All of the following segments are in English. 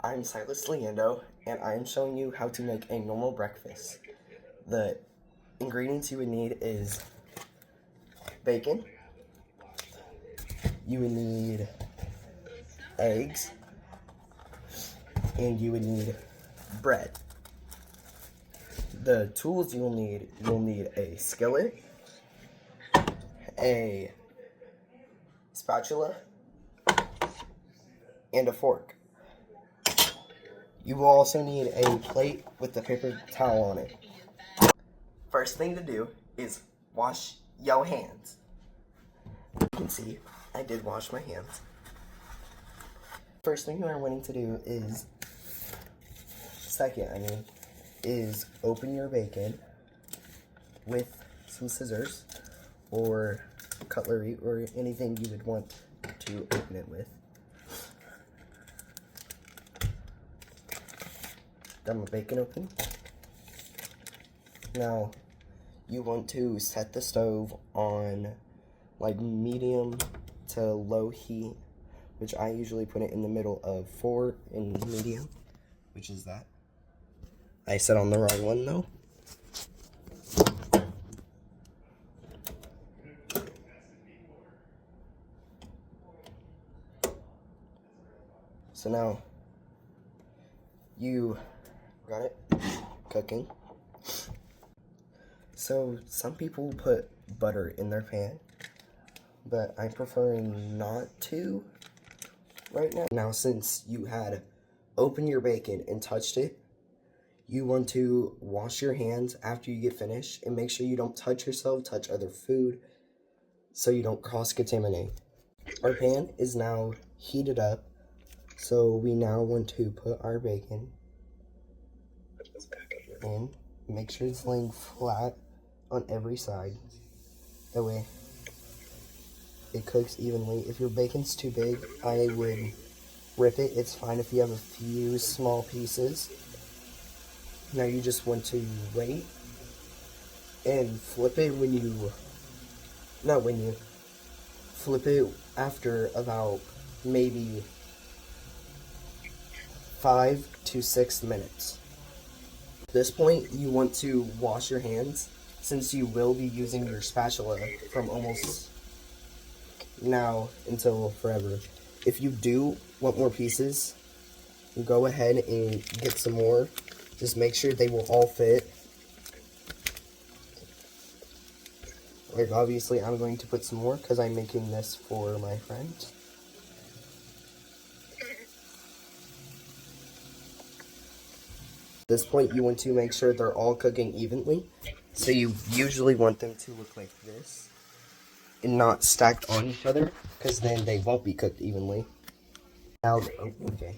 I'm Silas Leando, and I am showing you how to make a normal breakfast. The ingredients you would need is bacon, you would need eggs, and you would need bread. The tools you'll need a skillet, a spatula, and a fork. You will also need a plate with a paper towel on it. First thing to do is wash your hands. You can see I did wash my hands. First thing you are wanting to do is, is open your bacon with some scissors or cutlery or anything you would want to open it with. Got my bacon open. Now, you want to set the stove on like medium to low heat, which I usually put it in the middle of 4 in medium, which is that. I set on the wrong one though. So now, you got it cooking. So some people put butter in their pan, but I prefer not to right now. Now, since you had opened your bacon and touched it, you want to wash your hands after you get finished and make sure you don't touch yourself, touch other food, so you don't cross-contaminate. Our pan is now heated up, so we now want to put our bacon in. Make sure it's laying flat on every side. That way it cooks evenly. If your bacon's too big, I would rip it. It's fine if you have a few small pieces. Now you just want to wait and flip it flip it after about maybe 5 to 6 minutes. At this point, you want to wash your hands since you will be using your spatula from almost now until forever. If you do want more pieces, go ahead and get some more. Just make sure they will all fit. Like, obviously, I'm going to put some more because I'm making this for my friends. At this point, you want to make sure they're all cooking evenly. So you usually want them to look like this and not stacked on each other, because then they won't be cooked evenly. Now, okay,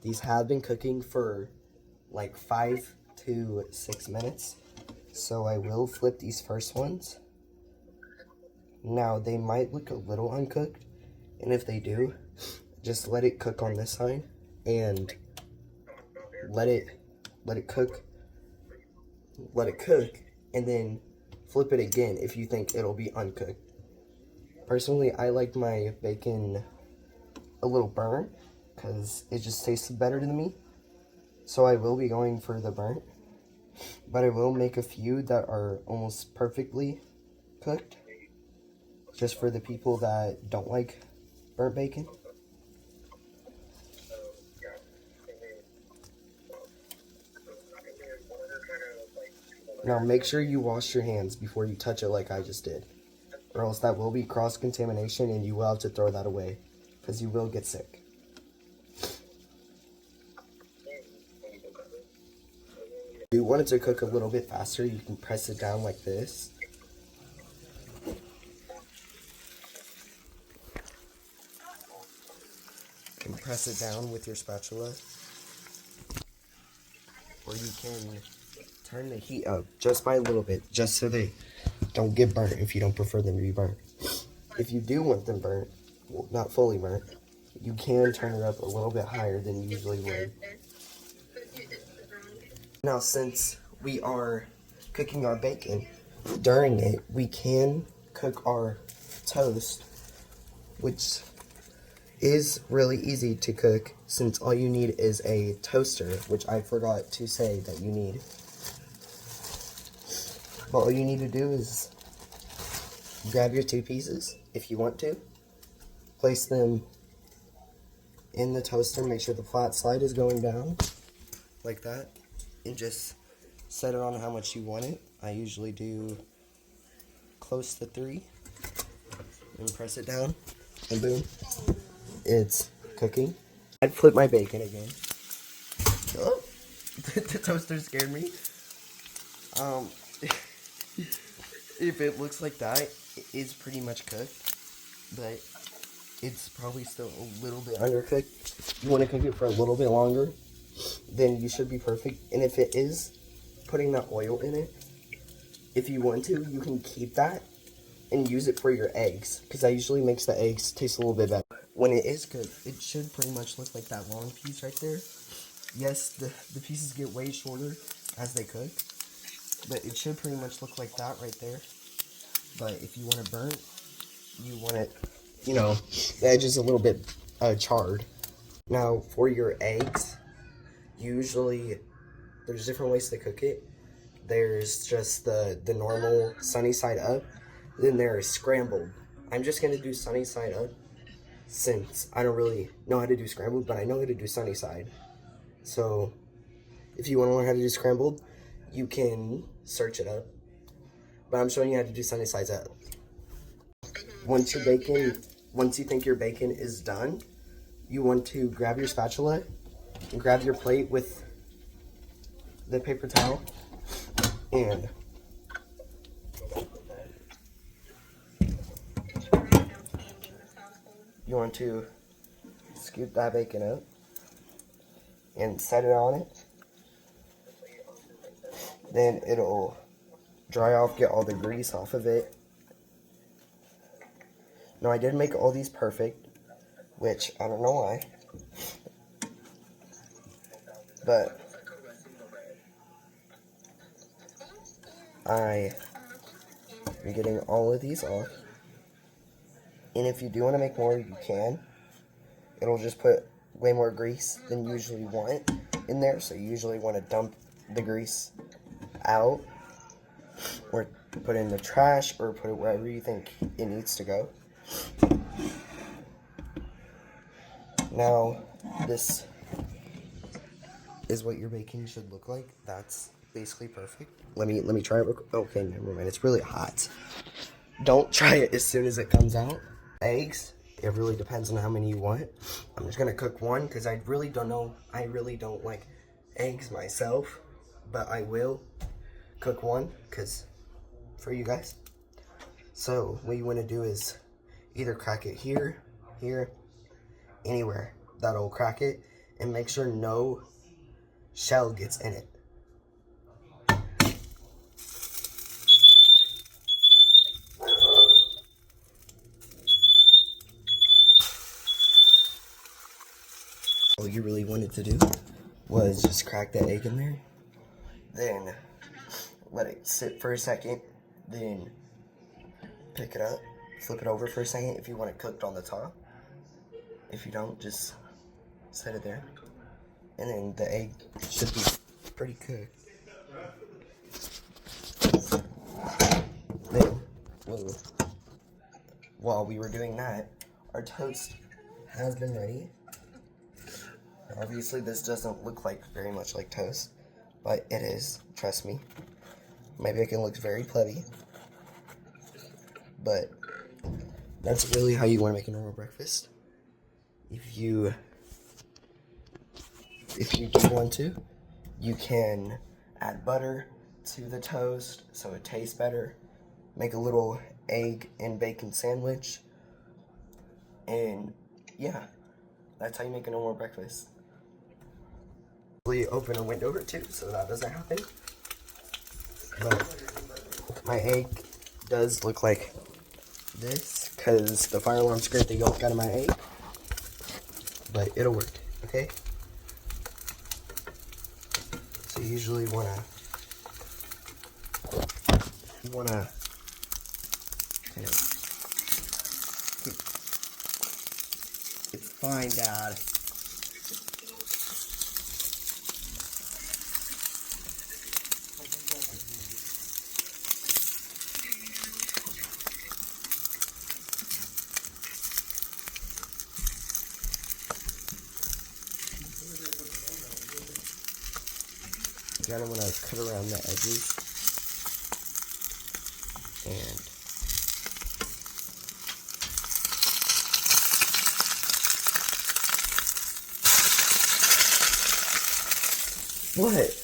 these have been cooking for like 5 to 6 minutes. So I will flip these first ones. Now, they might look a little uncooked, and if they do, just let it cook on this side and let it cook, and then flip it again if you think it'll be uncooked. Personally, I like my bacon a little burnt because it just tastes better to me. So I will be going for the burnt, but I will make a few that are almost perfectly cooked, just for the people that don't like burnt bacon. Now make sure you wash your hands before you touch it like I just did, or else that will be cross-contamination and you will have to throw that away, because you will get sick. If you want it to cook a little bit faster, you can press it down like this. You can press it down with your spatula, or you can turn the heat up just by a little bit, just so they don't get burnt if you don't prefer them to be burnt. If you do want them burnt, well, not fully burnt, you can turn it up a little bit higher than you usually would. Now, since we are cooking our bacon, during it, we can cook our toast, which is really easy to cook since all you need is a toaster, which I forgot to say that you need. But all you need to do is grab your 2 pieces if you want to, place them in the toaster, make sure the flat side is going down like that, and just set it on how much you want it. I usually do close to 3 and press it down, and boom, it's cooking. I'd flip my bacon again. Oh, the toaster scared me. If it looks like that, it is pretty much cooked, but it's probably still a little bit undercooked. You want to cook it for a little bit longer, then you should be perfect. And if it is putting that oil in it, if you want to, you can keep that and use it for your eggs, because that usually makes the eggs taste a little bit better. When it is cooked, it should pretty much look like that long piece right there. Yes, the pieces get way shorter as they cook, but it should pretty much look like that right there. But if you want it burnt, you want it, you know, the edge is a little bit charred. Now, for your eggs, usually there's different ways to cook it. There's just the normal sunny side up. Then there's scrambled. I'm just going to do sunny side up since I don't really know how to do scrambled, but I know how to do sunny side. So if you want to learn how to do scrambled, you can search it up. But I'm showing you how to do sunny sides up. Once you think your bacon is done, you want to grab your spatula and grab your plate with the paper towel, and you want to scoop that bacon up and set it on it. Then it'll dry off, get all the grease off of it. Now, I did make all these perfect, which I don't know why, but I am getting all of these off. And if you do want to make more, you can. It'll just put way more grease than you usually want in there, so you usually want to dump the grease out, or put it in the trash, or put it wherever you think it needs to go. Now, this is what your bacon should look like. That's basically perfect. Let me try it real quick. Okay, never mind. It's really hot. Don't try it as soon as it comes out. Eggs, it really depends on how many you want. I'm just gonna cook one because I really don't know. I really don't like eggs myself, but I will cook one because for you guys. So what you want to do is either crack it here, anywhere that'll crack it, and make sure no shell gets in it. All you really wanted to do was just crack that egg in there, then let it sit for a second, then pick it up, flip it over for a second if you want it cooked on the top. If you don't, just set it there, and then the egg should be pretty cooked. Then, while we were doing that, our toast has been ready. Obviously, this doesn't look like very much like toast, but it is, trust me. My bacon looks very plebby, but that's really how you want to make a normal breakfast. If you do want to, you can add butter to the toast so it tastes better. Make a little egg and bacon sandwich, and yeah, that's how you make a normal breakfast. Open a window or two so that doesn't happen. But my egg does look like this because the fire alarm scared the yolk out of my egg. But it'll work, okay? So you usually wanna kind of Fine, Dad. Again, I'm going to cut around the edges. And what?